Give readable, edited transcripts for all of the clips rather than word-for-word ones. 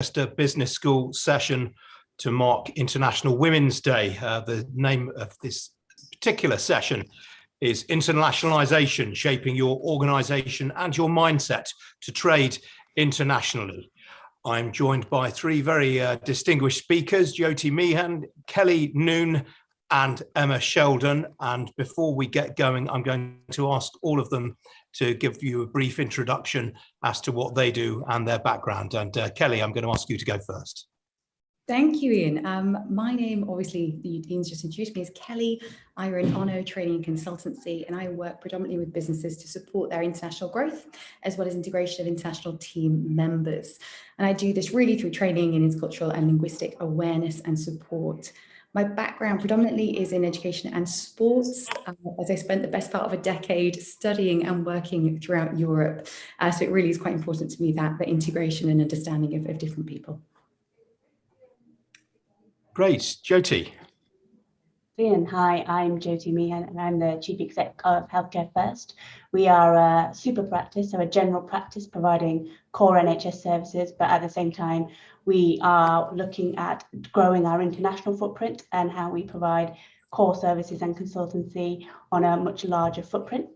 Manchester Business School session to mark International Women's Day. The name of this particular session is Internationalisation, Shaping Your Organisation and Your Mindset to Trade Internationally. I'm joined by three very distinguished speakers, Jyoti Mehan, Kellie Noon and Emma Sheldon. And before we get going, I'm going to ask all of them to give you a brief introduction as to what they do and their background. And Kellie, I'm going to ask you to go first. Thank you, Ian. My name, obviously, Ian's just introduced me, is Kellie. I run Onno Training and Consultancy, and I work predominantly with businesses to support their international growth, as well as integration of international team members. And I do this really through training in intercultural and linguistic awareness and support. My background predominantly is in education and sports, as I spent the best part of a decade studying and working throughout Europe. So it really is quite important to me that the integration and understanding of different people. Great. Jyoti. Ian, hi, I'm Jyoti Mehan and I'm the Chief Exec of Healthcare First. We are a super practice, so a general practice providing core NHS services, but at the same time, we are looking at growing our international footprint and how we provide core services and consultancy on a much larger footprint.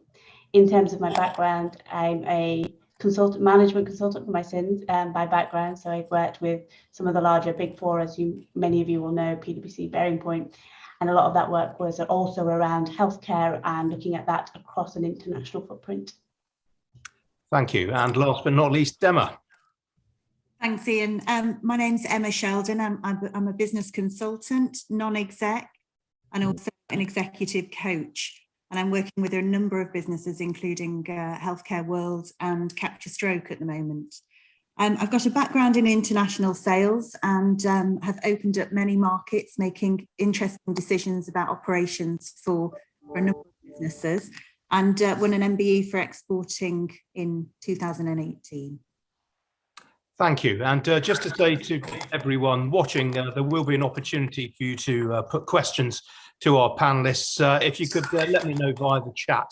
In terms of my background, I'm a management consultant for my sins by background. So I've worked with some of the larger big four, as many of you will know, PwC, Bearing Point, and a lot of that work was also around healthcare and looking at that across an international footprint. Thank you. And last but not least, Emma. Thanks, Ian. My name's Emma Sheldon. I'm a business consultant, non-exec, and also an executive coach. And I'm working with a number of businesses, including Healthcare World and Capture Stroke at the moment. I've got a background in international sales and have opened up many markets, making interesting decisions about operations for a number of businesses, and won an MBE for exporting in 2018. Thank you. And just to say to everyone watching, there will be an opportunity for you to put questions to our panelists. If you could let me know via the chat,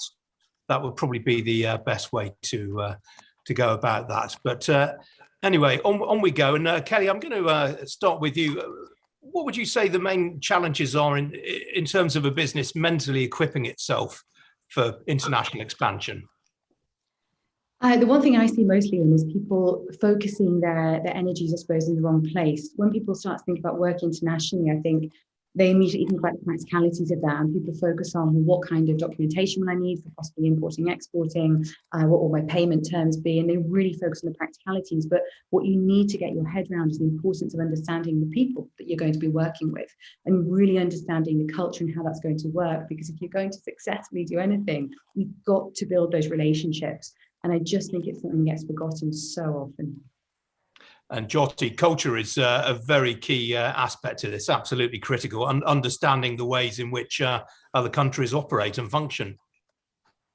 that would probably be the best way to go about that. But anyway, on we go. And Kellie, I'm going to start with you. What would you say the main challenges are in terms of a business mentally equipping itself for international expansion? The one thing I see mostly is people focusing their energies, I suppose, in the wrong place. When people start to think about work internationally, I think they immediately think about the practicalities of that, and people focus on what kind of documentation will I need for possibly importing, exporting, what will my payment terms be, and they really focus on the practicalities. But what you need to get your head around is the importance of understanding the people that you're going to be working with and really understanding the culture and how that's going to work. Because if you're going to successfully do anything, you've got to build those relationships. And I just think it's something that gets forgotten so often. And Jyoti, culture is a very key aspect to this, absolutely critical, and understanding the ways in which other countries operate and function.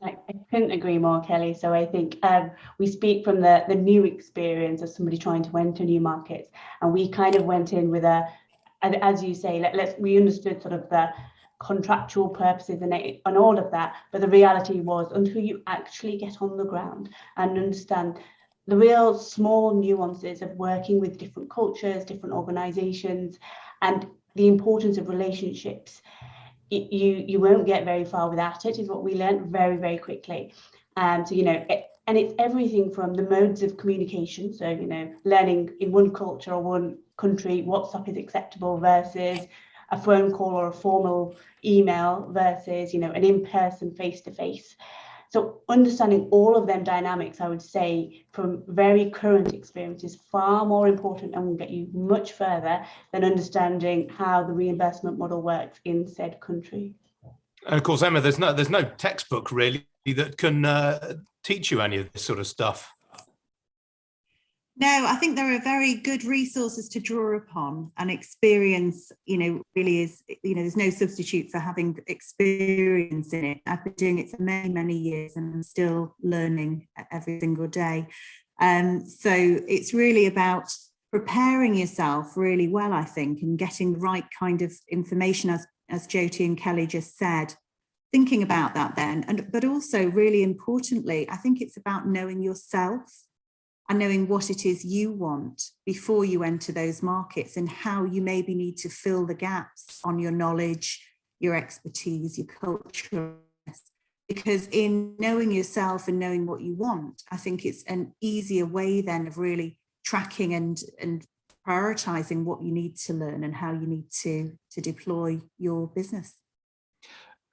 I couldn't agree more, Kellie. So I think we speak from the new experience of somebody trying to enter new markets. And we kind of went in with as you say, we understood sort of the contractual purposes and all of that, but the reality was until you actually get on the ground and understand the real small nuances of working with different cultures, different organizations, and the importance of relationships, you won't get very far without it, is what we learned very, very quickly. So, and it's everything from the modes of communication. So, learning in one culture or one country, WhatsApp is acceptable versus a phone call or a formal email versus, an in-person face-to-face. So understanding all of them dynamics, I would say, from very current experience is far more important and will get you much further than understanding how the reimbursement model works in said country. And of course, Emma, there's no textbook really that can teach you any of this sort of stuff. No, I think there are very good resources to draw upon, and experience, really is, there's no substitute for having experience in it. I've been doing it for many, many years and I'm still learning every single day. So it's really about preparing yourself really well, I think, and getting the right kind of information, as Jyoti and Kellie just said, thinking about that then. But also really importantly, I think it's about knowing yourself. and knowing what it is you want before you enter those markets and how you maybe need to fill the gaps on your knowledge, your expertise, your culture. Because in knowing yourself and knowing what you want, I think it's an easier way then of really tracking and prioritizing what you need to learn and how you need to deploy your business.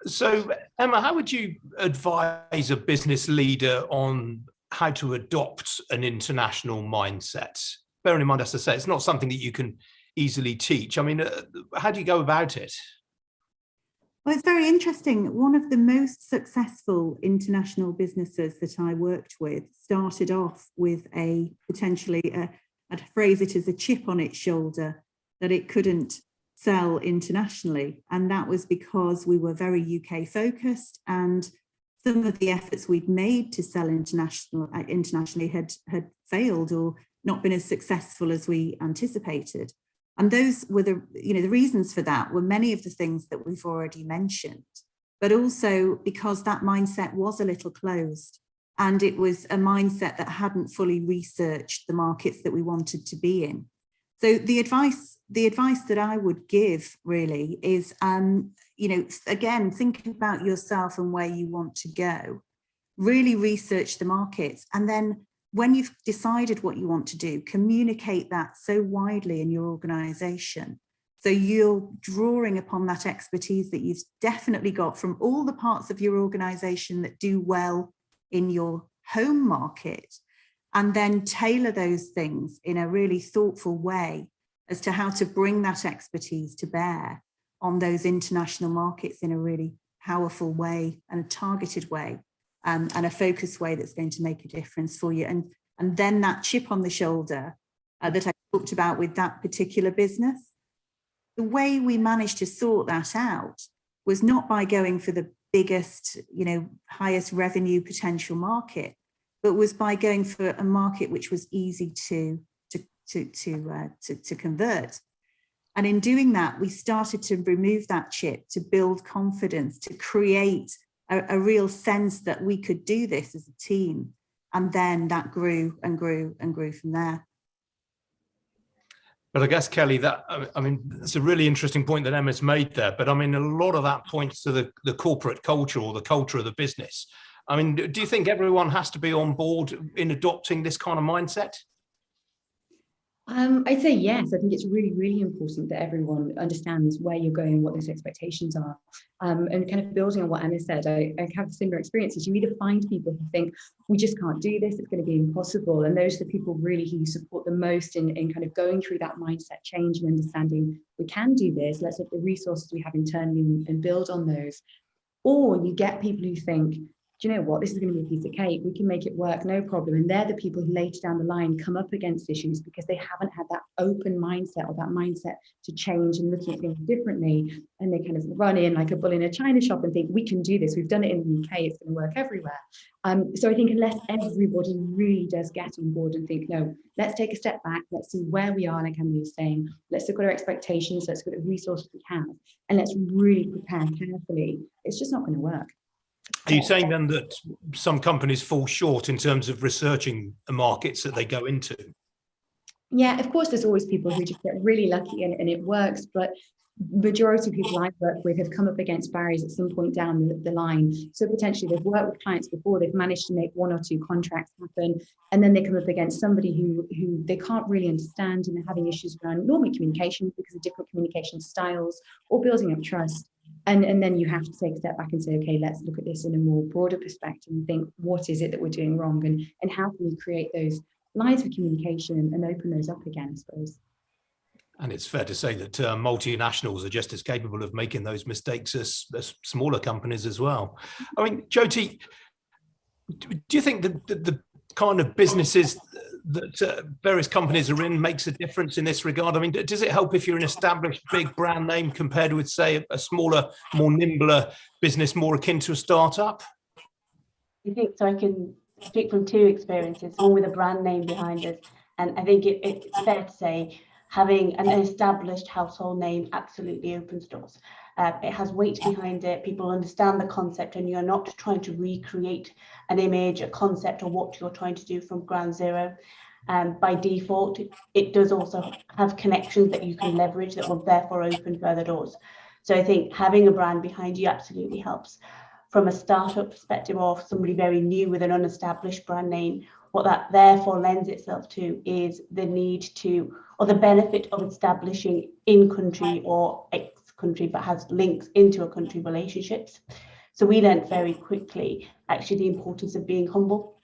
So, Emma, how would you advise a business leader on how to adopt an international mindset? Bearing in mind, as I say, it's not something that you can easily teach. I mean, how do you go about it? Well, it's very interesting. One of the most successful international businesses that I worked with started off with a potentially, I'd phrase it as a chip on its shoulder that it couldn't sell internationally. And that was because we were very UK focused, and some of the efforts we'd made to sell internationally had failed or not been as successful as we anticipated. And those were the reasons for that were many of the things that we've already mentioned, but also because that mindset was a little closed, and it was a mindset that hadn't fully researched the markets that we wanted to be in. So the advice that I would give really is, again, think about yourself and where you want to go, really research the markets, and then when you've decided what you want to do, communicate that so widely in your organization. So you're drawing upon that expertise that you've definitely got from all the parts of your organization that do well in your home market, and then tailor those things in a really thoughtful way as to how to bring that expertise to bear on those international markets in a really powerful way and a targeted way. And a focused way that's going to make a difference for you. And then that chip on the shoulder that I talked about with that particular business, the way we managed to sort that out was not by going for the biggest, highest revenue potential market, but was by going for a market which was easy to convert. And in doing that, we started to remove that chip, to build confidence, to create a real sense that we could do this as a team. And then that grew and grew and grew from there. But I guess, Kellie, it's a really interesting point that Emma's made there. But I mean, a lot of that points to the corporate culture or the culture of the business. I mean, do you think everyone has to be on board in adopting this kind of mindset? I'd say yes. I think it's really, really important that everyone understands where you're going, what those expectations are. And kind of building on what Emma said, I have similar experiences. You either find people who think, we just can't do this, it's going to be impossible. And those are the people really who you support the most in kind of going through that mindset change and understanding, we can do this, let's look at the resources we have internally and build on those. Or you get people who think, do you know what, this is going to be a piece of cake, we can make it work, no problem. And they're the people who later down the line come up against issues because they haven't had that open mindset or that mindset to change and looking at things differently. And they kind of run in like a bull in a china shop and think, we can do this, we've done it in the UK, it's going to work everywhere. So I think unless everybody really does get on board and think, no, let's take a step back, let's see where we are, like Emma was saying, let's look at our expectations, let's look at the resources we have, and let's really prepare carefully, it's just not going to work. Are you saying then that some companies fall short in terms of researching the markets that they go into? Yeah, of course, there's always people who just get really lucky and it works, but majority of people I've worked with have come up against barriers at some point down the line. So potentially they've worked with clients before, they've managed to make one or two contracts happen, and then they come up against somebody who they can't really understand, and they're having issues around normally communication because of different communication styles or building up trust. And then you have to take a step back and say, okay, let's look at this in a more broader perspective and think, what is it that we're doing wrong, and how can we create those lines of communication and open those up again, I suppose. And it's fair to say that multinationals are just as capable of making those mistakes as smaller companies as well. I mean, Jyoti, do you think that the kind of businesses that various companies are in makes a difference in this regard? I mean, does it help if you're an established big brand name compared with, say, a smaller, more nimbler business more akin to a startup? I think so. I can speak from two experiences, one with a brand name behind us. And I think it's fair to say having an established household name absolutely opens doors. It has weight behind it. People understand the concept, and you're not trying to recreate an image, a concept, or what you're trying to do from ground zero. by default, it does also have connections that you can leverage that will therefore open further doors. So I think having a brand behind you absolutely helps. From a startup perspective or somebody very new with an unestablished brand name, what that therefore lends itself to is the need to, or the benefit of establishing in country or ex-country, but has links into a country relationships. So we learned very quickly actually the importance of being humble,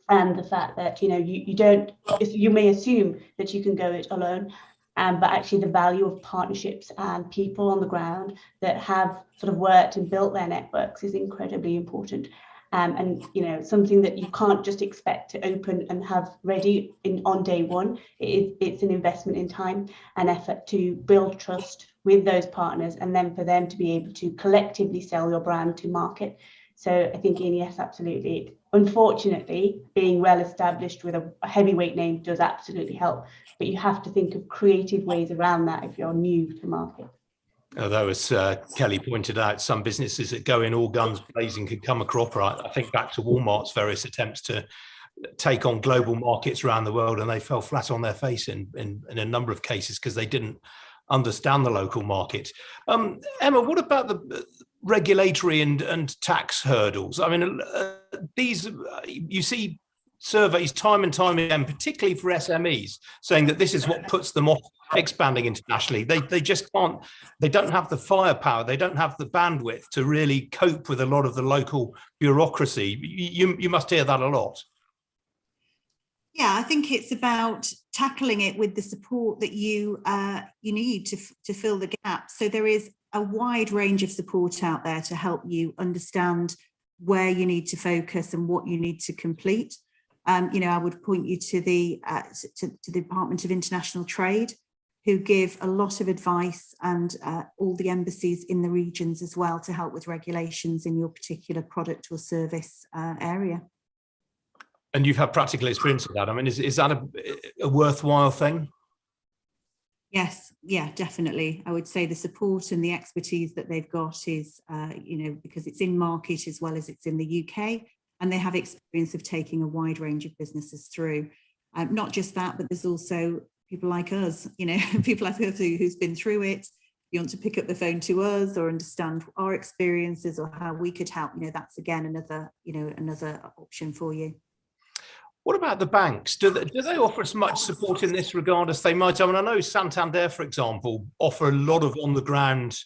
and the fact that you may assume that you can go it alone, but actually the value of partnerships and people on the ground that have sort of worked and built their networks is incredibly important. And something that you can't just expect to open and have ready on day one. It's an investment in time and effort to build trust with those partners, and then for them to be able to collectively sell your brand to market. So I think, yes, absolutely. Unfortunately, being well established with a heavyweight name does absolutely help, but you have to think of creative ways around that if you're new to market. Although, as Kelly pointed out, some businesses that go in all guns blazing could come a cropper. I think back to Walmart's various attempts to take on global markets around the world, and they fell flat on their face in a number of cases because they didn't understand the local market. Emma, what about the regulatory and tax hurdles? I mean, these you see surveys time and time again, particularly for SMEs, saying that this is what puts them off expanding internationally. They just can't, they don't have the firepower, they don't have the bandwidth to really cope with a lot of the local bureaucracy. You must hear that a lot. Yeah, I think it's about tackling it with the support that you need to fill the gap. So there is a wide range of support out there to help you understand where you need to focus and what you need to complete. I would point you to the Department of International Trade, who give a lot of advice, and all the embassies in the regions as well to help with regulations in your particular product or service area. And you've had practical experience of that. I mean, is that a worthwhile thing? Yes, yeah, definitely. I would say the support and the expertise that they've got is, because it's in market as well as it's in the UK, and they have experience of taking a wide range of businesses through. Not just that, but there's also people like us, people like us who's been through it. You want to pick up the phone to us or understand our experiences or how we could help. That's again another option for you. What about the banks? Do they offer as much support in this regard as they might? I mean, I know Santander, for example, offer a lot of on-the-ground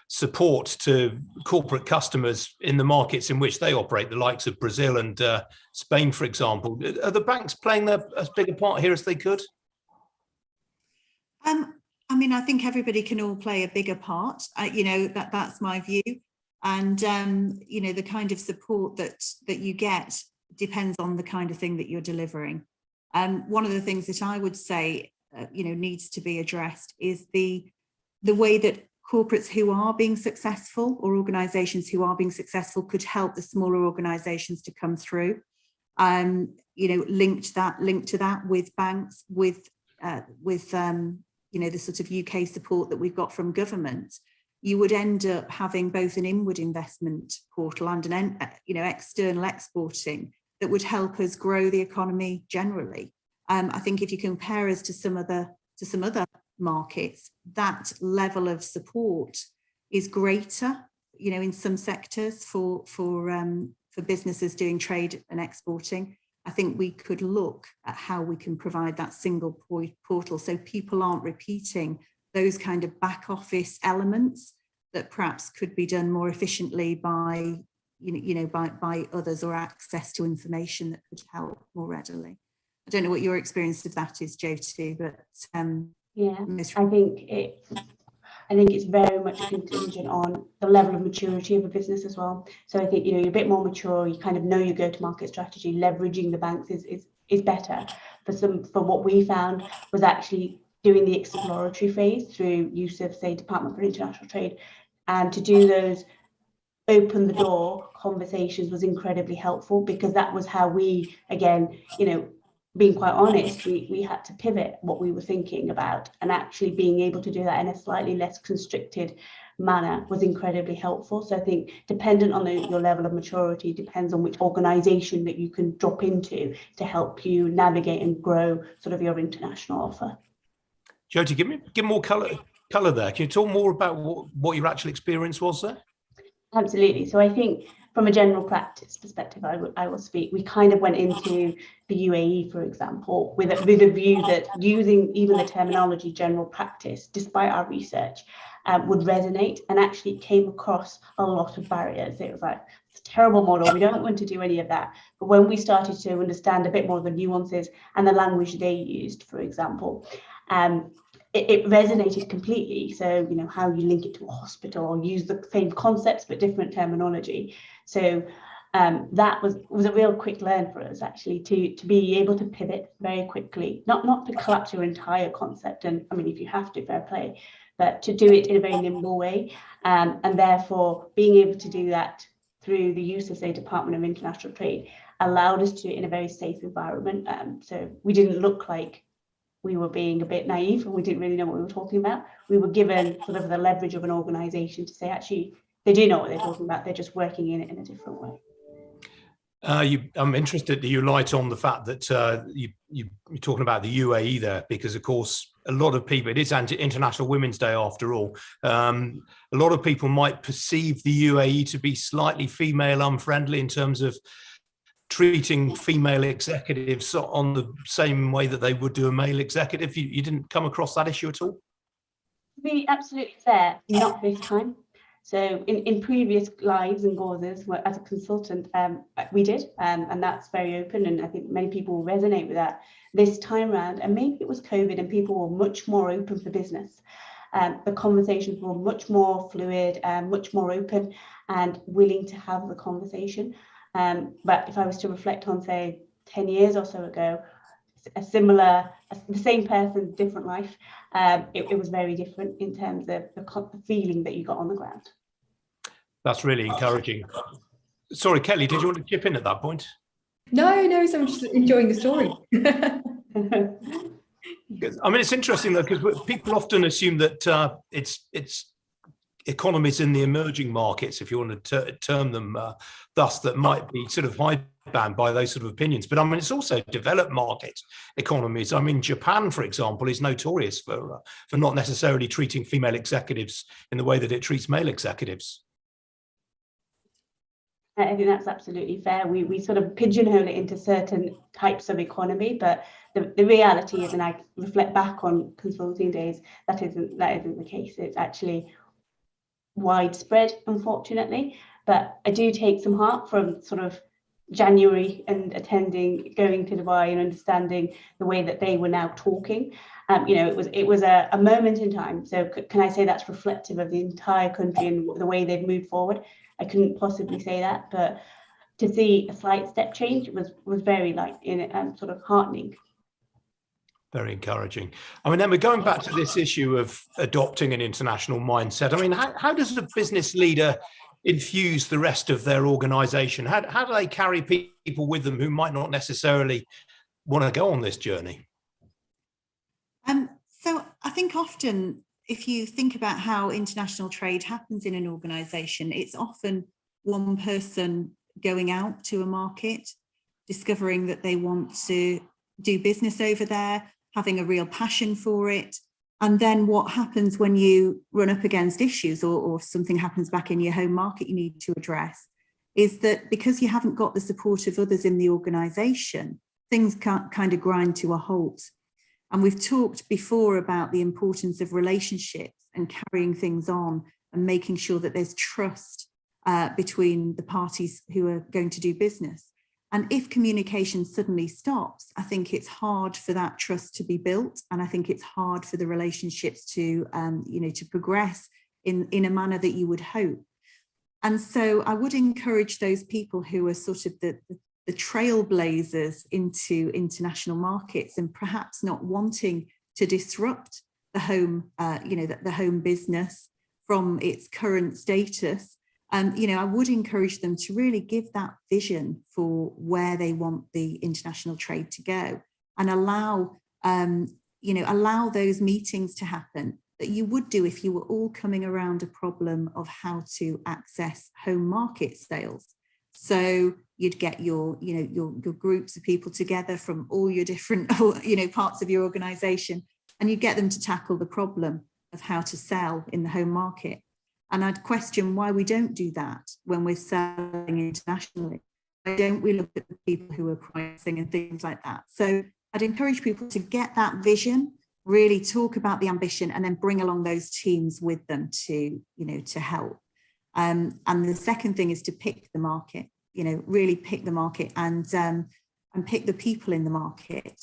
support to corporate customers in the markets in which they operate, the likes of Brazil and Spain, for example. Are the banks playing as big a part here as they could? I think everybody can all play a bigger part. That's my view. And, the kind of support that you get depends on the kind of thing that you're delivering. One of the things that I would say, needs to be addressed is the way that corporates who are being successful or organisations who are being successful could help the smaller organisations to come through. Linked to that with banks, with the sort of UK support that we've got from government. You would end up having both an inward investment portal and an external exporting that would help us grow the economy generally. I think if you compare us to some other markets, that level of support is greater, in some sectors for businesses doing trade and exporting. I think we could look at how we can provide that single portal so people aren't repeating those kind of back office elements that perhaps could be done more efficiently by others, or access to information that could help more readily. I don't know what your experience of that is, Jyoti, but I think it's very much contingent on the level of maturity of a business as well. So I think, you're a bit more mature, you kind of know your go-to-market strategy, leveraging the banks is better. For what we found was actually doing the exploratory phase through use of, say, Department for International Trade, and to do those open the door conversations was incredibly helpful, because that was how we, again, being quite honest, we had to pivot what we were thinking about, and actually being able to do that in a slightly less constricted manner was incredibly helpful. So I think dependent on your level of maturity, depends on which organisation that you can drop into to help you navigate and grow sort of your international offer. Jyoti, give more colour there. Can you talk more about what your actual experience was there? Absolutely. So I think from a general practice perspective, I will speak. We kind of went into the UAE, for example, with a view that using even the terminology general practice, despite our research, would resonate, and actually came across a lot of barriers. It was like, it's a terrible model. We don't want to do any of that. But when we started to understand a bit more of the nuances and the language they used, for example, it resonated completely. So, you know, how you link it to a hospital or use the same concepts but different terminology. So that was a real quick learn for us, actually, to be able to pivot very quickly, not to collapse your entire concept. And I mean, if you have to, fair play, but to do it in a very nimble way. And therefore, being able to do that through the use of, say, Department of International Trade allowed us to do it in a very safe environment. So we didn't look like we were being a bit naive and we didn't really know what we were talking about. We were given sort of the leverage of an organisation to say, actually, they do know what they're talking about. They're just working in it in a different way. I'm interested that you light on the fact that you're talking about the UAE there, because, of course, a lot of people, it is International Women's Day after all. A lot of people might perceive the UAE to be slightly female unfriendly in terms of treating female executives on the same way that they would do a male executive. You didn't come across that issue at all? To be absolutely fair, not this time. So in previous lives and causes, as a consultant, we did, and that's very open, and I think many people will resonate with that. This time around, and maybe it was COVID and people were much more open for business. The conversations were much more fluid, much more open and willing to have the conversation. But if I was to reflect on, say, 10 years or so ago, the same person, different life, it was very different in terms of the feeling that you got on the ground. That's really encouraging. Sorry, Kelly, did you want to chip in at that point? No, so I'm just enjoying the story. I mean, it's interesting though, because people often assume that it's economies in the emerging markets, if you want to term them thus, that might be sort of hidebound by those sort of opinions. But I mean, it's also developed market economies. I mean, Japan, for example, is notorious for not necessarily treating female executives in the way that it treats male executives. I think that's absolutely fair. We sort of pigeonhole it into certain types of economy, but the reality is, and I reflect back on consulting days, that isn't the case. It's actually widespread, unfortunately. But I do take some heart from sort of January and going to Dubai and understanding the way that they were now talking. You know, it was a moment in time. So can I say that's reflective of the entire country and the way they've moved forward? I couldn't possibly say that, but to see a slight step change was very sort of heartening. Very encouraging. I mean, then we're going back to this issue of adopting an international mindset. I mean, how does a business leader infuse the rest of their organization? How do they carry people with them who might not necessarily want to go on this journey? So I think often, if you think about how international trade happens in an organization, it's often one person going out to a market, discovering that they want to do business over there, having a real passion for it. And then what happens when you run up against issues or something happens back in your home market you need to address is that because you haven't got the support of others in the organization, things can't kind of grind to a halt. And we've talked before about the importance of relationships and carrying things on and making sure that there's trust between the parties who are going to do business. And if communication suddenly stops, I think it's hard for that trust to be built. And I think it's hard for the relationships to, to progress in a manner that you would hope. And so I would encourage those people who are sort of the trailblazers into international markets and perhaps not wanting to disrupt the home, the home business from its current status. I would encourage them to really give that vision for where they want the international trade to go and allow those meetings to happen that you would do if you were all coming around a problem of how to access home market sales. So you'd get your groups of people together from all your different, parts of your organisation, and you get them to tackle the problem of how to sell in the home market. And I'd question why we don't do that when we're selling internationally. Why don't we look at the people who are pricing and things like that? So I'd encourage people to get that vision, really talk about the ambition, and then bring along those teams with them to help. And the second thing is to pick the market, really pick the market and pick the people in the market,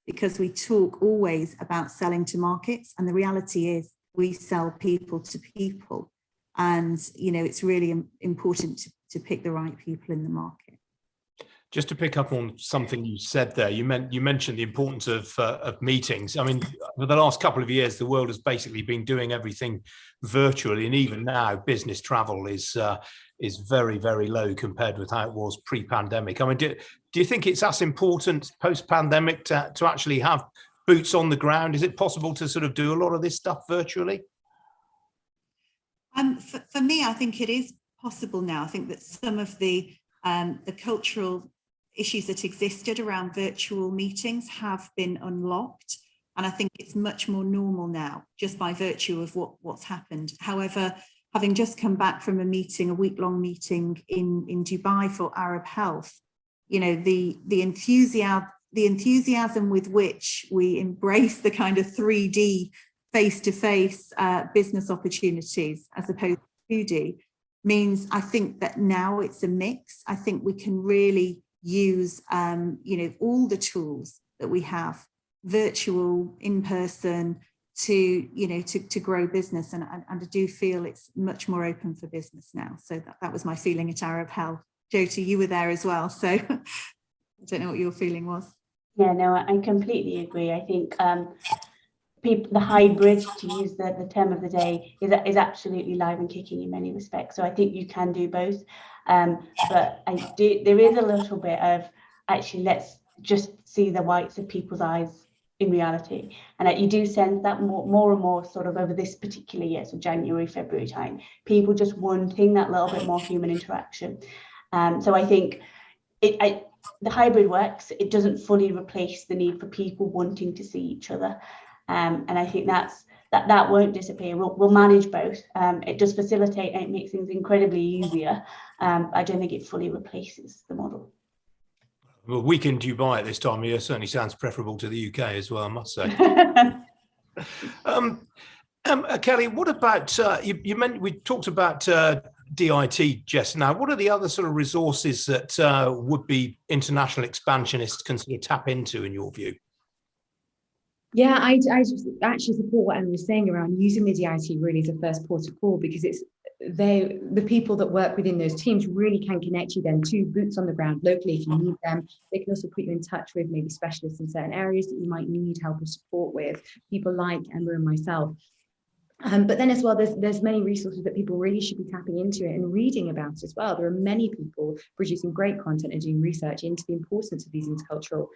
because we talk always about selling to markets, and the reality is we sell people to people. And, it's really important to pick the right people in the market. Just to pick up on something you said there, you mentioned the importance of meetings. I mean, for the last couple of years, the world has basically been doing everything virtually, and even now, business travel is very, very low compared with how it was pre-pandemic. I mean, do you think it's as important post-pandemic to actually have boots on the ground? Is it possible to sort of do a lot of this stuff virtually? For me, I think it is possible now. I think that some of the cultural issues that existed around virtual meetings have been unlocked, and I think it's much more normal now, just by virtue of what's happened. However, having just come back from a week-long meeting in Dubai for Arab Health, the enthusiasm with which we embrace the kind of 3D face-to-face business opportunities as opposed to 2D means I think that now it's a mix. I think we can really use, all the tools that we have, virtual, in person, to grow business. And I do feel it's much more open for business now. So that was my feeling at Arab Health. Jyoti, you were there as well. So I don't know what your feeling was. Yeah, no, I completely agree. I think the hybrid, to use the term of the day, is absolutely live and kicking in many respects. So I think you can do both. But there is a little bit of, actually, let's just see the whites of people's eyes in reality. And you do sense that more and more sort of over this particular year, so January, February time, people just wanting that little bit more human interaction. So I think the hybrid works. It doesn't fully replace the need for people wanting to see each other. And I think that won't disappear. We'll manage both. It does facilitate and it makes things incredibly easier. I don't think it fully replaces the model. Well, a week in Dubai at this time of year certainly sounds preferable to the UK as well, I must say. Kellie, what about we talked about DIT just now. What are the other sort of resources that would-be international expansionists can sort of tap into, in your view? Yeah, I actually support what Emma was saying around using the DIT really as a first port of call, because it's the people that work within those teams really can connect you then to boots on the ground locally if you need them. They can also put you in touch with maybe specialists in certain areas that you might need help or support with, people like Emma and myself. But then as well, there's many resources that people really should be tapping into it and reading about as well. There are many people producing great content and doing research into the importance of these intercultural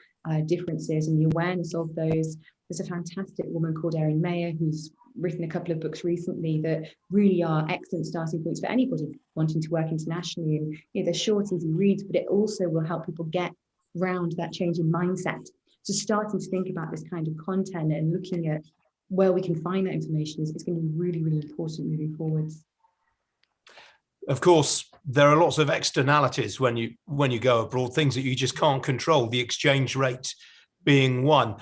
differences and the awareness of those. There's a fantastic woman called Erin Mayer who's written a couple of books recently that really are excellent starting points for anybody wanting to work internationally. And they're short, easy reads, but it also will help people get around that change in mindset. So starting to think about this kind of content and looking at where we can find that information is going to be really, really important moving forwards. Of course, there are lots of externalities when you go abroad, things that you just can't control, the exchange rate being one.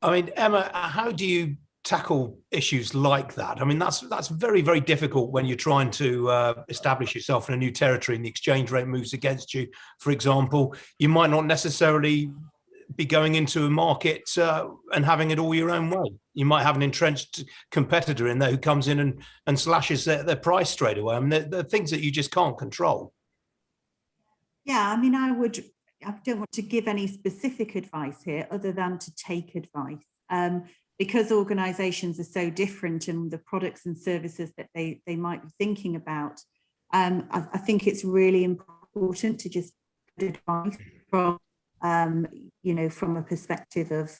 I mean, Emma, how do you tackle issues like that? I mean, that's very, very difficult when you're trying to establish yourself in a new territory and the exchange rate moves against you. For example, you might not necessarily be going into a market and having it all your own way. You might have an entrenched competitor in there who comes in and slashes their price straight away. I mean, they're things that you just can't control. Yeah, I mean, I don't want to give any specific advice here other than to take advice. Because organisations are so different and the products and services that they might be thinking about, I think it's really important to just get advice from, from a perspective of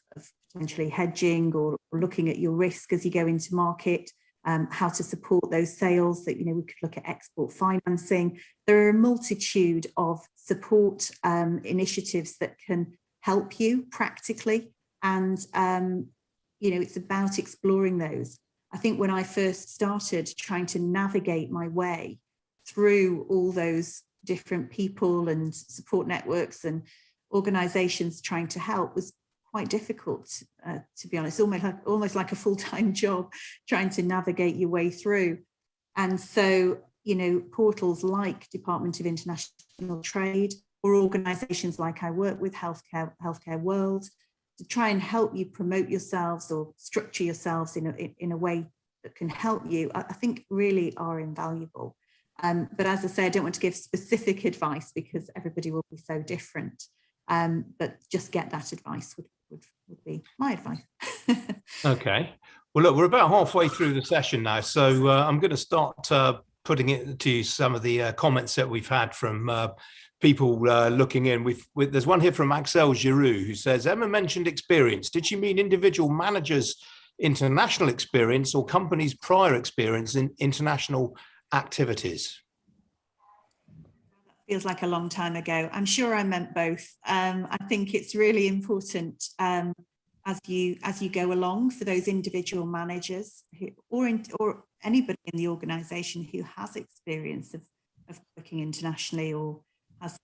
potentially hedging or looking at your risk as you go into market, how to support those sales. That, we could look at export financing. There are a multitude of support initiatives that can help you practically, and it's about exploring those. I think when I first started trying to navigate my way through all those different people and support networks and organizations trying to help was quite difficult, to be honest, almost like a full-time job trying to navigate your way through. And so, portals like Department of International Trade or organizations like I work with, Healthcare World, to try and help you promote yourselves or structure yourselves in a way that can help you, I think really are invaluable. But as I say, I don't want to give specific advice because everybody will be so different. But just get that advice would be my advice. Okay. Well, look, we're about halfway through the session now, so I'm going to start putting it to some of the comments that we've had from people looking in. There's one here from Axel Giroux who says, Emma mentioned experience. Did she mean individual managers' international experience or companies' prior experience in international activities? Feels like a long time ago. I'm sure I meant both. I think it's really important as you go along for those individual managers or anybody in the organisation who has experience of working internationally or has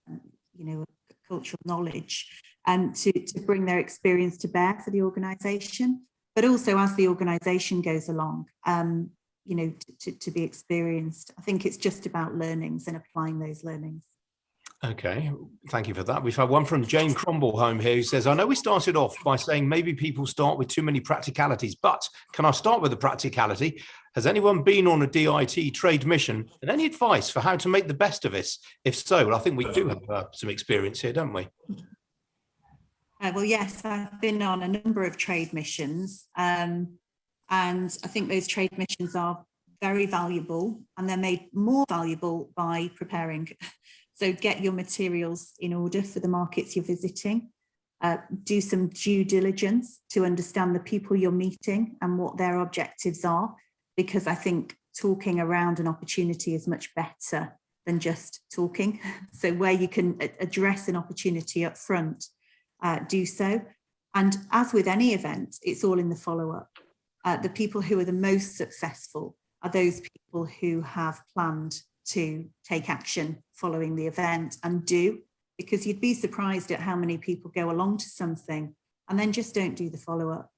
cultural knowledge, and to bring their experience to bear for the organisation, but also as the organisation goes along, to be experienced. I think it's just about learnings and applying those learnings. Okay, thank you for that. We've had one from Jane Cromblehome here who says, I know we started off by saying maybe people start with too many practicalities, but can I start with a practicality? Has anyone been on a DIT trade mission, and any advice for how to make the best of this? If so, well, I think we do have some experience here, don't we? Well, yes, I've been on a number of trade missions, and I think those trade missions are very valuable, and they're made more valuable by preparing. So get your materials in order for the markets you're visiting. Do some due diligence to understand the people you're meeting and what their objectives are, because I think talking around an opportunity is much better than just talking. So where you can address an opportunity up front, do so. And as with any event, it's all in the follow-up. The people who are the most successful are those people who have planned to take action following the event and do, because you'd be surprised at how many people go along to something and then just don't do the follow-up.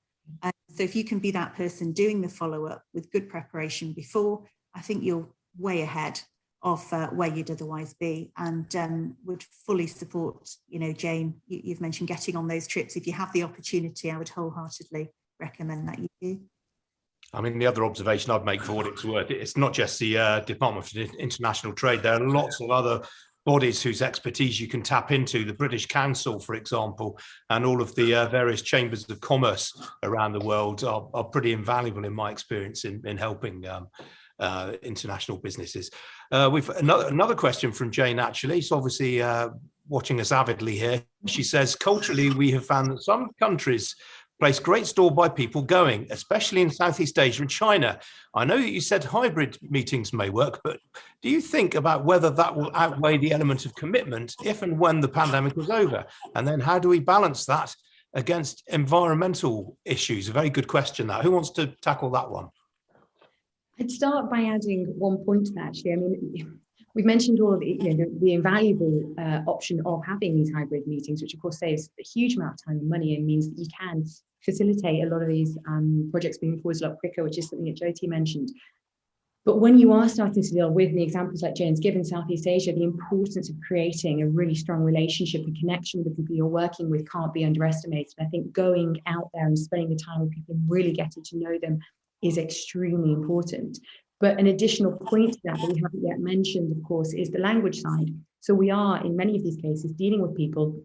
So if you can be that person doing the follow-up with good preparation before, I think you're way ahead of where you'd otherwise be, and would fully support, Jane, you've mentioned getting on those trips. If you have the opportunity, I would wholeheartedly recommend that you do. I mean, the other observation I'd make for what it's worth, it's not just the Department of International Trade. There are lots of other bodies whose expertise you can tap into, the British Council, for example, and all of the various chambers of commerce around the world are pretty invaluable in my experience in helping international businesses. We've another question from Jane, actually. She's obviously watching us avidly here. She says, culturally, we have found that some countries place great store by people going, especially in Southeast Asia and China. I know that you said hybrid meetings may work, but do you think about whether that will outweigh the element of commitment if and when the pandemic is over? And then how do we balance that against environmental issues? A very good question, that. Who wants to tackle that one? I'd start by adding one point to that, actually. I mean, we've mentioned all of the invaluable option of having these hybrid meetings, which of course saves a huge amount of time and money and means that you can facilitate a lot of these projects moving forward a lot quicker, which is something that Jyoti mentioned. But when you are starting to deal with the examples like Jane's given, Southeast Asia, the importance of creating a really strong relationship and connection with the people you're working with can't be underestimated. I think going out there and spending the time with people and really getting to know them is extremely important. But an additional point to that we haven't yet mentioned, of course, is the language side. So we are, in many of these cases, dealing with people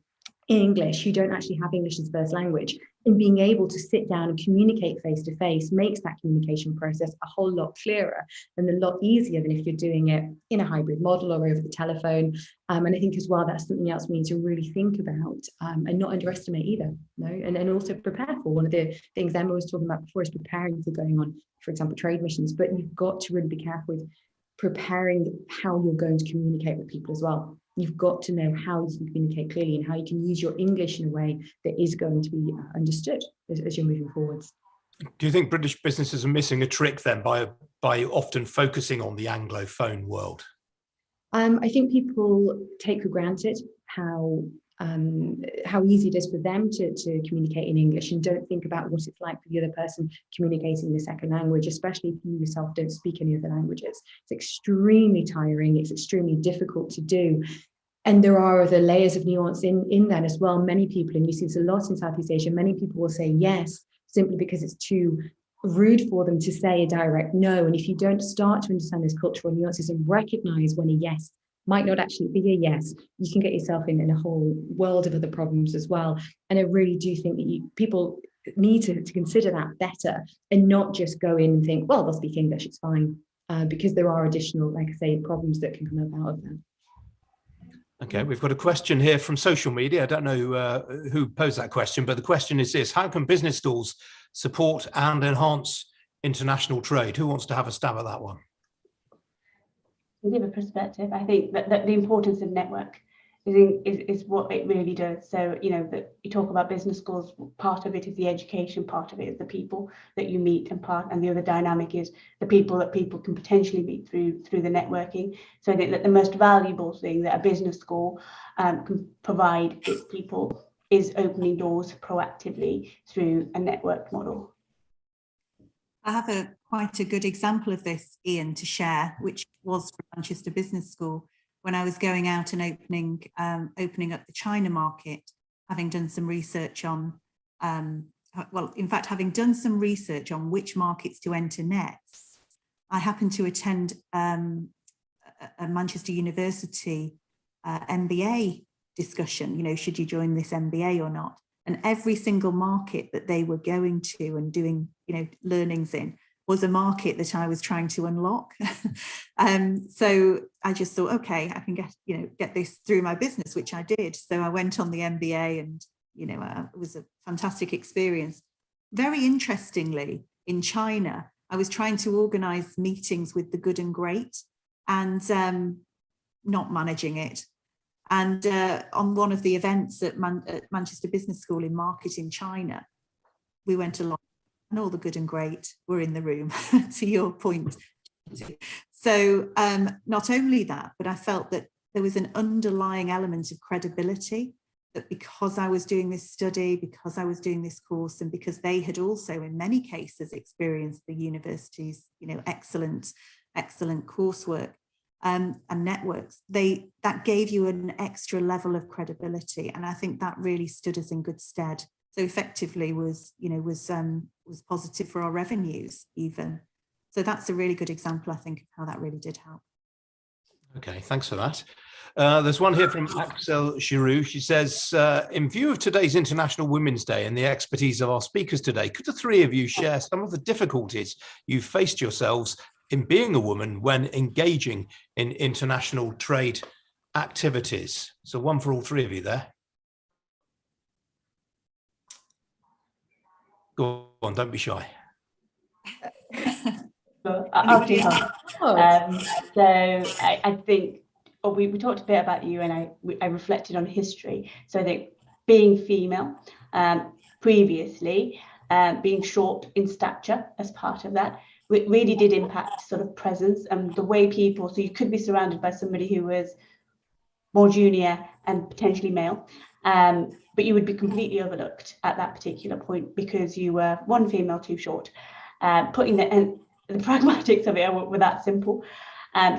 English who don't actually have English as first language, and being able to sit down and communicate face to face makes that communication process a whole lot clearer and a lot easier than if you're doing it in a hybrid model or over the telephone. And I think as well, that's something else we need to really think about and not underestimate either. No, and also prepare for. One of the things Emma was talking about before is preparing for going on, for example, trade missions, but you've got to really be careful with preparing how you're going to communicate with people as well. You've got to know how you can communicate clearly and how you can use your English in a way that is going to be understood as you're moving forwards. Do you think British businesses are missing a trick then by often focusing on the Anglophone world? I think people take for granted how easy it is for them to communicate in English and don't think about what it's like for the other person communicating in the second language, especially if you yourself don't speak any other languages. It's extremely tiring. It's extremely difficult to do. And there are other layers of nuance in that as well. Many people, and you see this a lot in Southeast Asia, many people will say yes simply because it's too rude for them to say a direct no. And if you don't start to understand those cultural nuances and recognize when a yes might not actually be a yes, you can get yourself in a whole world of other problems as well. And I really do think that people need to consider that better and not just go in and think, well, they'll speak English, it's fine, because there are additional, like I say, problems that can come out of that. Okay, we've got a question here from social media. I don't know who posed that question, but the question is this: how can business schools support and enhance international trade? Who wants to have a stab at that one? To give a perspective, I think that the importance of network is what it really does. So, you know, that you talk about business schools, part of it is the education, part of it is the people that you meet, and the other dynamic is the people that people can potentially meet through the networking. So I think that the most valuable thing that a business school can provide its people is opening doors proactively through a network model. I have quite a good example of this, Ian, to share, which was from Manchester Business School. When I was going out and opening up the China market, having done some research on, having done some research on which markets to enter next, I happened to attend a Manchester University MBA discussion, you know, should you join this MBA or not? And every single market that they were going to and doing, you know, learnings in was a market that I was trying to unlock. So I just thought, okay, I can get this through my business, which I did. So I went on the MBA and, you know, it was a fantastic experience. Very interestingly, in China, I was trying to organize meetings with the good and great and not managing it. And on one of the events at Manchester Business School in Marketing China, we went along and all the good and great were in the room, to your point. So not only that, but I felt that there was an underlying element of credibility, that because I was doing this study, because I was doing this course, and because they had also in many cases experienced the university's, you know, excellent coursework, and networks, that gave you an extra level of credibility, and I think that really stood us in good stead. So effectively was positive for our revenues even. So that's a really good example, I think, of how that really did help. Okay, thanks for that. There's one here from Axel Giroux. She says, in view of today's International Women's Day and the expertise of our speakers today, could the three of you share some of the difficulties you've faced yourselves in being a woman when engaging in international trade activities? So one for all three of you there. Go on, don't be shy. I'll do that. So I think we talked a bit about you, and I reflected on history. So I think being female, previously, being short in stature as part of that, it really did impact sort of presence and the way people, so you could be surrounded by somebody who was more junior and potentially male, but you would be completely overlooked at that particular point because you were one female too short. Putting the pragmatics of it were that simple.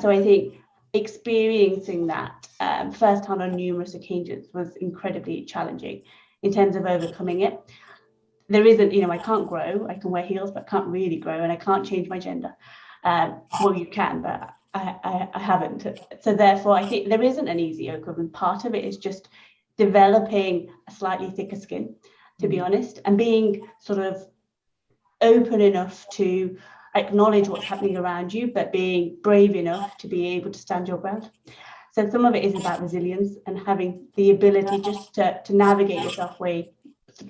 So I think experiencing that firsthand on numerous occasions was incredibly challenging in terms of overcoming it. There isn't, you know, I can't grow, I can wear heels, but I can't really grow, and I can't change my gender. Well, you can, but I haven't. So therefore, I think there isn't an easy equivalent. Part of it is just developing a slightly thicker skin, to be honest, and being sort of open enough to acknowledge what's happening around you, but being brave enough to be able to stand your ground. So some of it is about resilience and having the ability just to navigate yourself way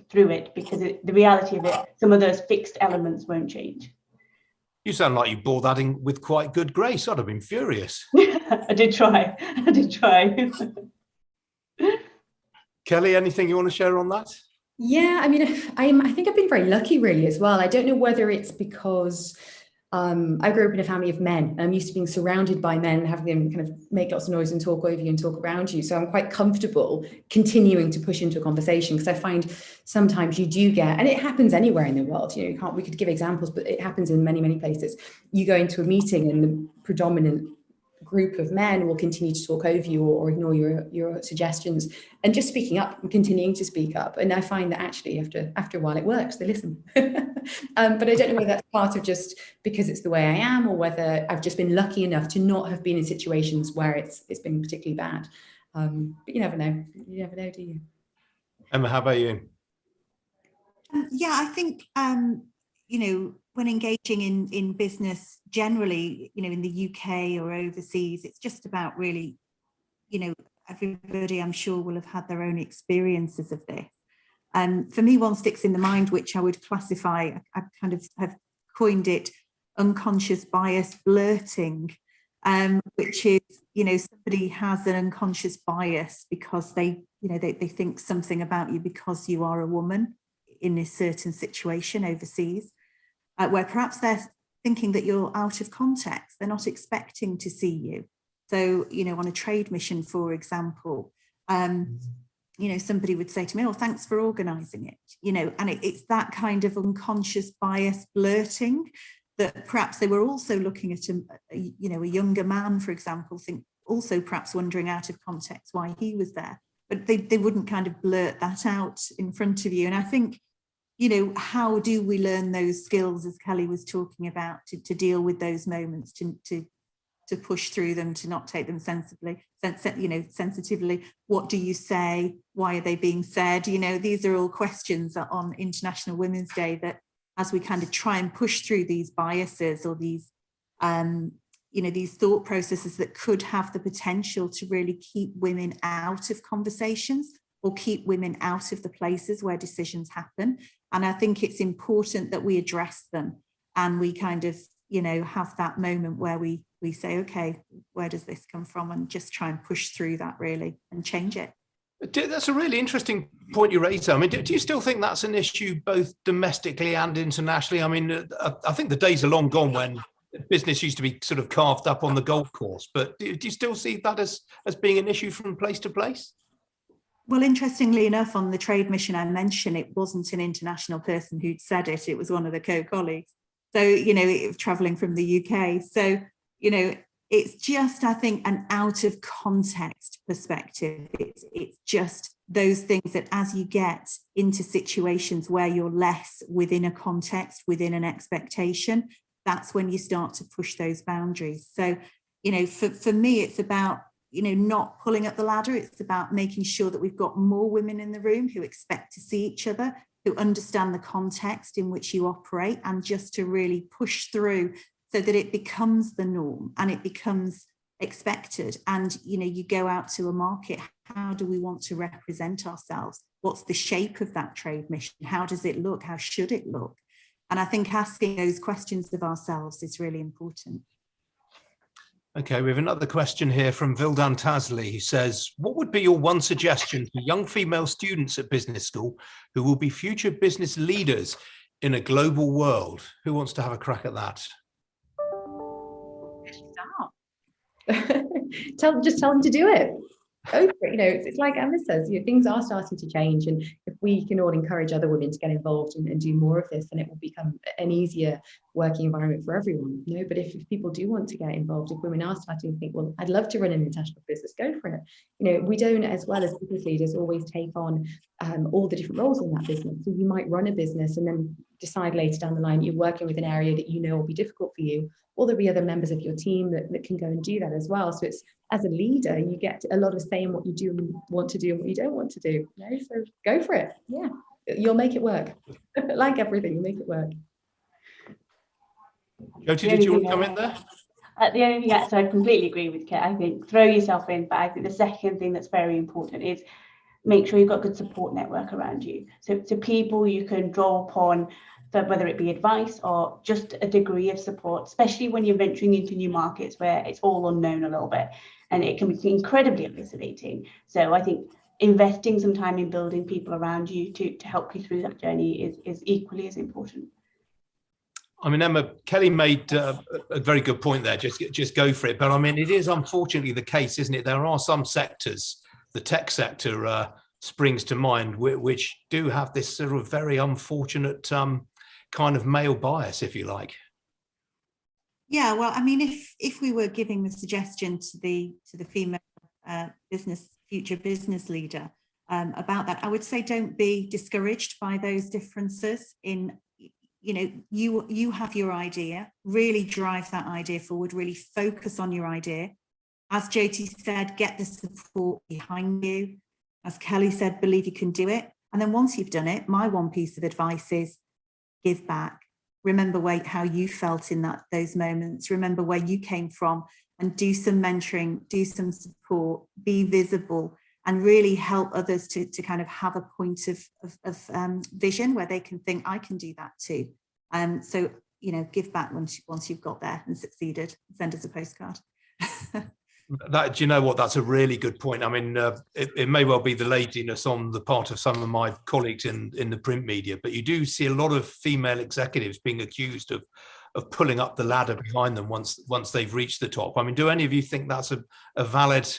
through it, because the reality of it, some of those fixed elements won't change. You sound like you bore that in with quite good grace. I'd have been furious. I did try. Kellie, anything you want to share on that? Yeah, I mean, I think I've been very lucky really as well. I don't know whether it's because I grew up in a family of men, and I'm used to being surrounded by men, having them kind of make lots of noise and talk over you and talk around you. So I'm quite comfortable continuing to push into a conversation, because I find sometimes you do get, and it happens anywhere in the world, you know, we could give examples, but it happens in many, many places. You go into a meeting and the predominant group of men will continue to talk over you or ignore your suggestions, and just speaking up and continuing to speak up. And I find that actually after a while it works, they listen. But I don't know whether that's part of just because it's the way I am, or whether I've just been lucky enough to not have been in situations where it's been particularly bad. But you never know, do you? Emma, how about you? Yeah, I think you know, when engaging in business generally, you know, in the UK or overseas, it's just about really, you know, everybody I'm sure will have had their own experiences of this. And for me, one sticks in the mind, which I would classify, I kind of have coined it unconscious bias blurting, which is, you know, somebody has an unconscious bias because they think something about you because you are a woman in a certain situation overseas, where perhaps they're thinking that you're out of context. They're not expecting to see you. So, you know, on a trade mission, for example, you know, somebody would say to me, oh, thanks for organising it, you know, and it's that kind of unconscious bias blurting that perhaps they were also looking at, you know, a younger man, for example, also perhaps wondering out of context why he was there, but they wouldn't kind of blurt that out in front of you. And I think, you know, how do we learn those skills, as Kellie was talking about, to deal with those moments, to push through them, to not take them sensitively. What do you say? Why are they being said? You know, these are all questions on International Women's Day that, as we kind of try and push through these biases or these, you know, these thought processes that could have the potential to really keep women out of conversations or keep women out of the places where decisions happen. And I think it's important that we address them and we kind of, you know, have that moment where we say, okay, where does this come from? And just try and push through that really and change it. That's a really interesting point you raised. I mean, do you still think that's an issue both domestically and internationally? I mean, I think the days are long gone when business used to be sort of carved up on the golf course, but do you still see that as being an issue from place to place? Well, interestingly enough, on the trade mission I mentioned, it wasn't an international person who'd said it. It was one of the co-colleagues. So, you know, traveling from the UK. So, you know, it's just, I think, an out of context perspective. It's just those things that as you get into situations where you're less within a context, within an expectation, that's when you start to push those boundaries. So, you know, for me, it's about, you know, not pulling up the ladder. It's about making sure that we've got more women in the room who expect to see each other, who understand the context in which you operate, and just to really push through so that it becomes the norm and it becomes expected. And, you know, you go out to a market, how do we want to represent ourselves? What's the shape of that trade mission? How does it look? How should it look? And I think asking those questions of ourselves is really important. Okay, we have another question here from Vildan Tasley, who says, what would be your one suggestion for young female students at business school who will be future business leaders in a global world? Who wants to have a crack at that? Just tell them to do it. Go for it. You know, it's like Emma says, you know, things are starting to change, and if we can all encourage other women to get involved and do more of this, then it will become an easier working environment for everyone. You know, but if people do want to get involved, if women are starting to think, well, I'd love to run an international business, go for it. You know, we don't, as well as business leaders, always take on all the different roles in that business. So you might run a business and then decide later down the line you're working with an area that you know will be difficult for you, or there'll be other members of your team that can go and do that as well. So it's, as a leader, you get a lot of say in what you do and want to do and what you don't want to do. You know? So go for it. Yeah, you'll make it work. Like everything, you make it work. Jyoti, did you want to come in there? The only thing, so I completely agree with Kate. I think throw yourself in, but I think the second thing that's very important is make sure you've got a good support network around you. So people you can draw upon, for whether it be advice or just a degree of support, especially when you're venturing into new markets where it's all unknown a little bit, and it can be incredibly isolating. So I think investing some time in building people around you to help you through that journey is equally as important. I mean, Emma, Kellie made a very good point there. Just go for it. But I mean, it is unfortunately the case, isn't it? There are some sectors, the tech sector springs to mind, which do have this sort of very unfortunate kind of male bias, if you like. Yeah, well, I mean, if we were giving the suggestion to the female future business leader about that, I would say don't be discouraged by those differences in. You know, you have your idea, really drive that idea forward, really focus on your idea. As Jyoti said, get the support behind you. As Kellie said, believe you can do it. And then once you've done it, my one piece of advice is give back. Remember how you felt in those moments. Remember where you came from, and do some mentoring, do some support, be visible, and really help others to kind of have a point of vision where they can think, I can do that too. So, you know, give back once you've got there and succeeded. Send us a postcard. Do you know what? That's a really good point. I mean, it may well be the laziness on the part of some of my colleagues in the print media, but you do see a lot of female executives being accused of pulling up the ladder behind them once they've reached the top. I mean, do any of you think that's a valid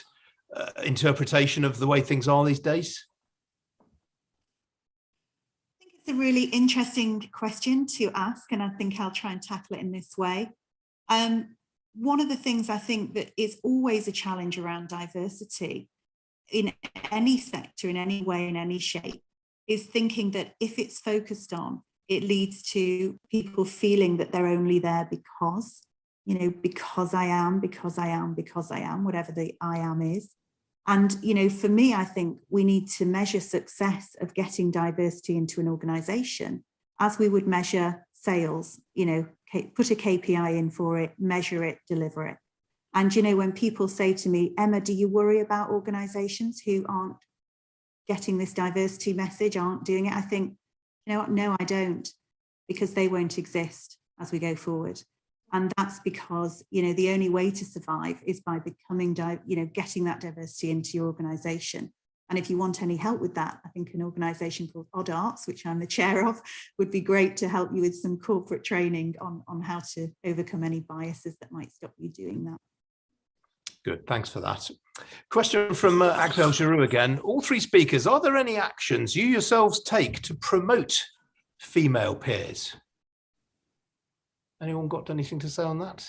interpretation of the way things are these days? I think it's a really interesting question to ask, and I think I'll try and tackle it in this way. One of the things I think that is always a challenge around diversity in any sector, in any way, in any shape, is thinking that if it's focused on, it leads to people feeling that they're only there because, you know, because I am, whatever the I am is. And, you know, for me, I think we need to measure success of getting diversity into an organization as we would measure sales, you know, put a KPI in for it, measure it, deliver it. And, you know, when people say to me, Emma, do you worry about organizations who aren't getting this diversity message, aren't doing it? I think, you know what, no, I don't, because they won't exist as we go forward. And that's because, you know, the only way to survive is by becoming, you know, getting that diversity into your organization. And if you want any help with that, I think an organisation called Odd Arts, which I'm the chair of, would be great to help you with some corporate training on how to overcome any biases that might stop you doing that. Good, thanks for that. Question from Axel Giroux again. All three speakers, are there any actions you yourselves take to promote female peers? Anyone got anything to say on that?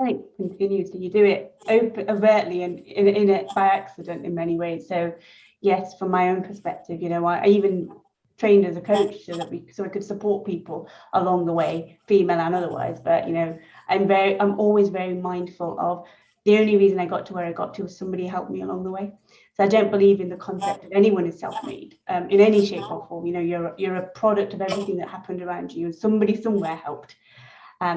I think continuously you do it overtly and in it by accident in many ways. So yes, from my own perspective, you know, I even trained as a coach so I could support people along the way, female and otherwise. But you know, I'm always very mindful of the only reason I got to where I got to was somebody helped me along the way. So I don't believe in the concept of anyone is self-made in any shape or form. You know, you're a product of everything that happened around you, and somebody somewhere helped.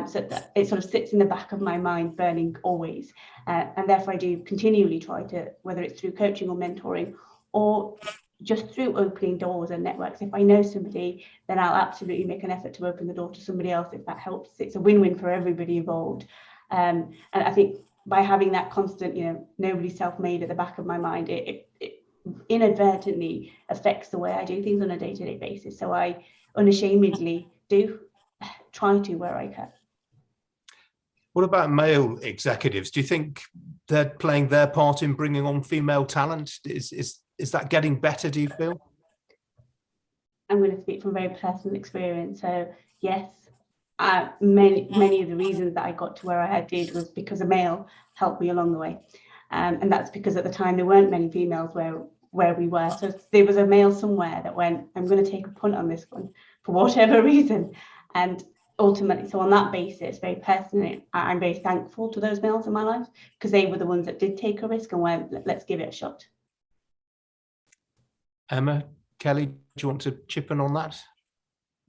So that it sort of sits in the back of my mind, burning always. And therefore I do continually try to, whether it's through coaching or mentoring, or just through opening doors and networks. If I know somebody, then I'll absolutely make an effort to open the door to somebody else if that helps. It's a win-win for everybody involved. And I think by having that constant, you know, nobody's self-made at the back of my mind, it inadvertently affects the way I do things on a day-to-day basis. So I unashamedly do try to where I can. What about male executives? Do you think they're playing their part in bringing on female talent? Is that getting better, do you feel? I'm going to speak from very personal experience. So yes, many of the reasons that I got to where I did was because a male helped me along the way. And that's because at the time there weren't many females where we were. So there was a male somewhere that went, I'm going to take a punt on this one for whatever reason. And ultimately, so on that basis, very personally, I'm very thankful to those males in my life, because they were the ones that did take a risk and went, let's give it a shot. Emma, Kellie, do you want to chip in on that?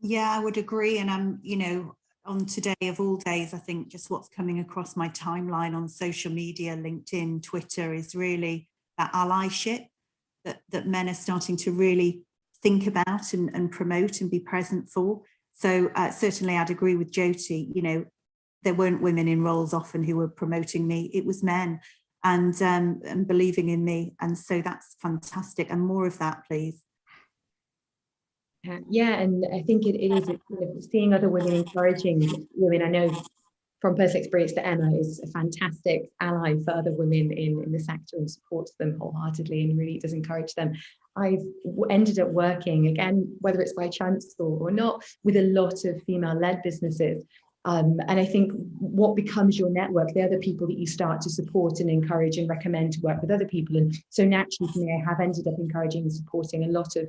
Yeah, I would agree. And I'm, on today of all days, I think just what's coming across my timeline on social media, LinkedIn, Twitter, is really that allyship that men are starting to really think about and promote and be present for. So certainly I'd agree with Jyoti, there weren't women in roles often who were promoting me, it was men and believing in me. And so that's fantastic. And more of that, please. Yeah, and I think it is seeing other women encouraging women. I know from personal experience that Emma is a fantastic ally for other women in the sector and supports them wholeheartedly and really does encourage them. I've ended up working, again, whether it's by chance or not, with a lot of female-led businesses. And I think what becomes your network, the other people that you start to support and encourage and recommend to work with other people. And so naturally for me, I have ended up encouraging and supporting a lot of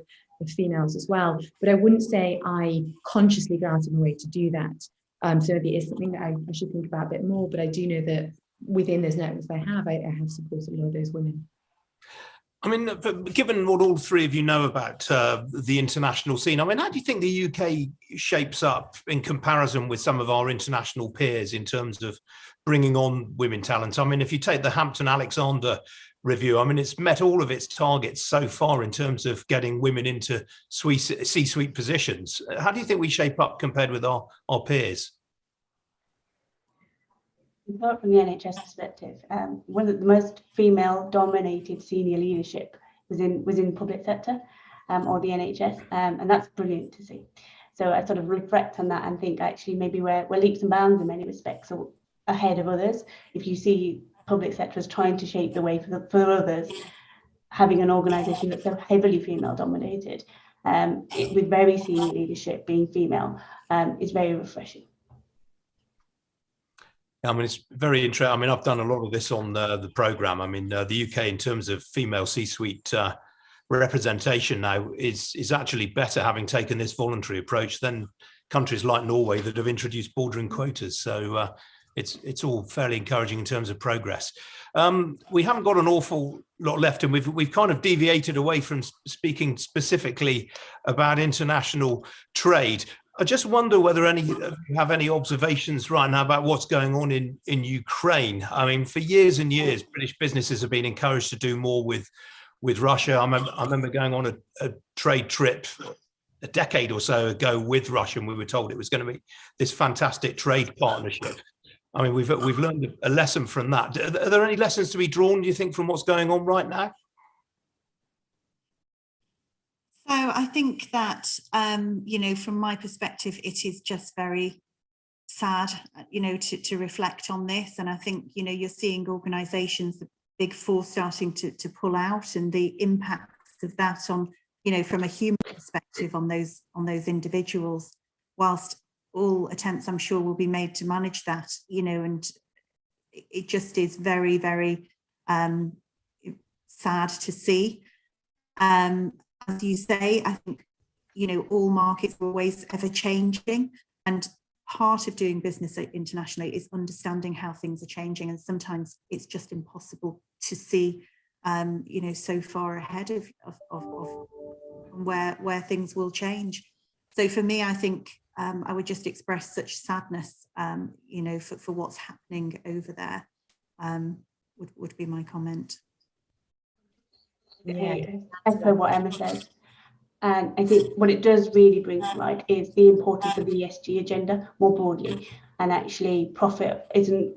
females as well. But I wouldn't say I consciously go out of my way to do that. So maybe it is something that I should think about a bit more, but I do know that within those networks I have supported a lot of those women. I mean, given what all three of you know about the international scene, I mean, how do you think the UK shapes up in comparison with some of our international peers in terms of bringing on women talent? I mean, if you take the Hampton-Alexander review, I mean, it's met all of its targets so far in terms of getting women into C-suite positions. How do you think we shape up compared with our peers? From the NHS perspective, one of the most female-dominated senior leadership was in public sector or the NHS, and that's brilliant to see. So I sort of reflect on that and think actually maybe we're leaps and bounds in many respects ahead of others. If you see public sector as trying to shape the way for others, having an organisation that's so heavily female-dominated, with very senior leadership being female, is very refreshing. I mean, it's very interesting. I mean, I've done a lot of this on the programme. I mean, the UK in terms of female C-suite representation now is actually better, having taken this voluntary approach, than countries like Norway that have introduced bordering quotas. So it's all fairly encouraging in terms of progress. We haven't got an awful lot left, and we've kind of deviated away from speaking specifically about international trade. I just wonder whether you have any observations right now about what's going on in Ukraine. I mean, for years and years, British businesses have been encouraged to do more with Russia. I remember going on a trade trip a decade or so ago with Russia, and we were told it was going to be this fantastic trade partnership. I mean, we've learned a lesson from that. Are there any lessons to be drawn, do you think, from what's going on right now? So I think that, from my perspective, it is just very sad, to reflect on this. And I think, you're seeing organisations, the big four, starting to pull out, and the impacts of that on, from a human perspective on those individuals, whilst all attempts, I'm sure, will be made to manage that, and it just is very, very sad to see. As you say, I think, all markets are always ever changing, and part of doing business internationally is understanding how things are changing. And sometimes it's just impossible to see, so far ahead of where things will change. So for me, I think I would just express such sadness, for what's happening over there, would be my comment. Yeah, echo what Emma says. And I think what it does really bring to light is the importance of the ESG agenda more broadly. And actually, profit isn't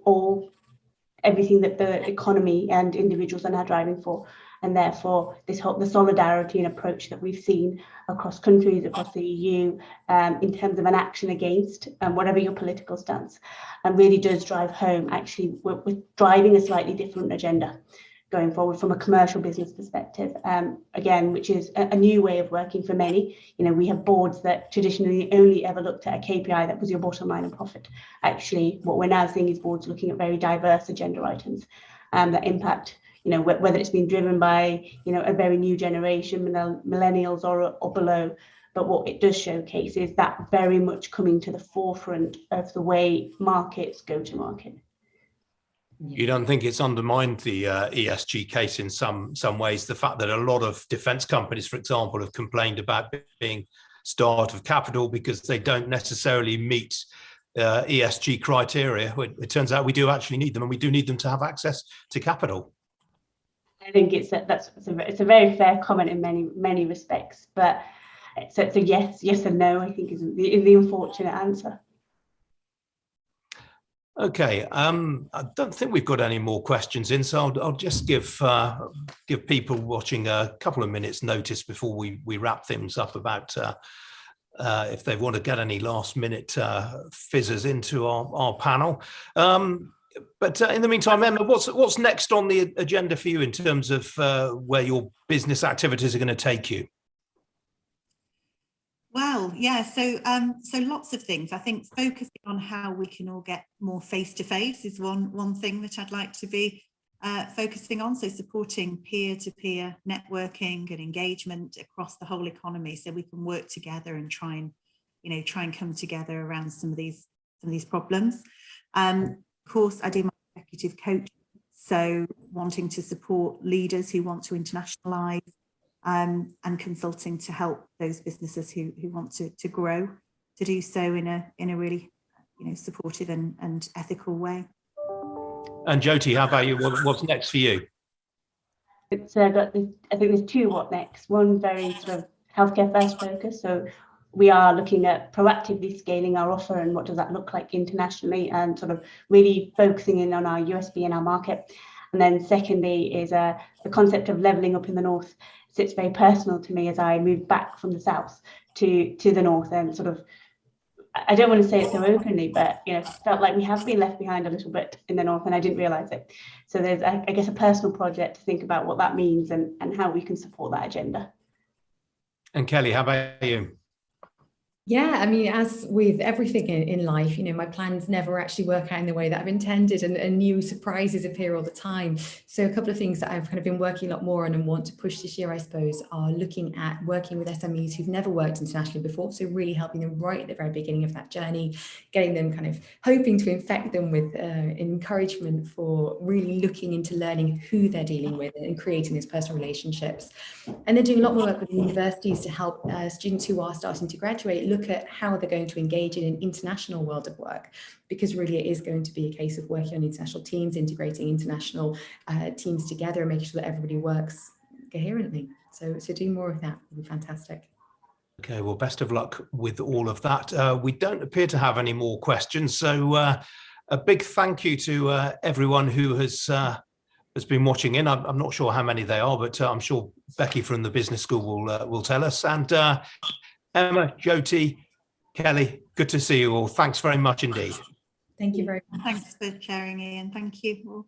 everything that the economy and individuals are now driving for. And therefore, the solidarity and approach that we've seen across countries, across the EU, in terms of an action against whatever your political stance, really does drive home. Actually, we're driving a slightly different agenda going forward from a commercial business perspective, again, which is a new way of working for many. We have boards that traditionally only ever looked at a KPI that was your bottom line and profit. Actually, what we're now seeing is boards looking at very diverse agenda items that impact, whether it's been driven by, a very new generation, millennials or below, But what it does showcase is that very much coming to the forefront of the way markets go to market. You don't think it's undermined the ESG case in some ways? The fact that a lot of defence companies, for example, have complained about being starved of capital because they don't necessarily meet ESG criteria. It turns out we do actually need them, and we do need them to have access to capital. I think it's a very fair comment in many respects, but it's a yes and no, I think is the unfortunate answer. Okay, I don't think we've got any more questions in, so I'll just give people watching a couple of minutes notice before we wrap things up about if they want to get any last minute fizzers into our panel. But in the meantime, Emma, what's next on the agenda for you in terms of where your business activities are going to take you? Well, yeah, so lots of things. I think focusing on how we can all get more face-to-face is one thing that I'd like to be focusing on. So supporting peer-to-peer networking and engagement across the whole economy, so we can work together and try and come together around some of these problems. Of course, I do my executive coaching, so wanting to support leaders who want to internationalise. And consulting to help those businesses who want to grow, to do so in a really supportive and ethical way. And Jyoti, how about you? What's next for you? It's I think there's two what next. One very sort of healthcare first focus. So we are looking at proactively scaling our offer and what does that look like internationally, and sort of really focusing in on our USP in our market. And then secondly is the concept of levelling up in the north. It's very personal to me as I moved back from the south to the north, and sort of, I don't want to say it so openly, but felt like we have been left behind a little bit in the north, and I didn't realise it. So there's, I guess, a personal project to think about what that means and how we can support that agenda. And Kellie, how about you? Yeah, I mean, as with everything in life, my plans never actually work out in the way that I've intended, and new surprises appear all the time. So a couple of things that I've kind of been working a lot more on and want to push this year, I suppose, are looking at working with SMEs who've never worked internationally before. So really helping them right at the very beginning of that journey, getting them kind of hoping to infect them with encouragement for really looking into learning who they're dealing with and creating these personal relationships. And then doing a lot more work with universities to help students who are starting to graduate look at how they're going to engage in an international world of work, because really it is going to be a case of working on international teams, integrating international teams together and making sure that everybody works coherently. So doing more of that would be fantastic. Okay, well, best of luck with all of that. We don't appear to have any more questions, so a big thank you to everyone who has been watching in. I'm not sure how many they are, but I'm sure Becky from the business school will tell us. And Emma, Jyoti, Kellie, good to see you all. Thanks very much indeed. Thank you very much. Thanks for sharing, Ian. Thank you all.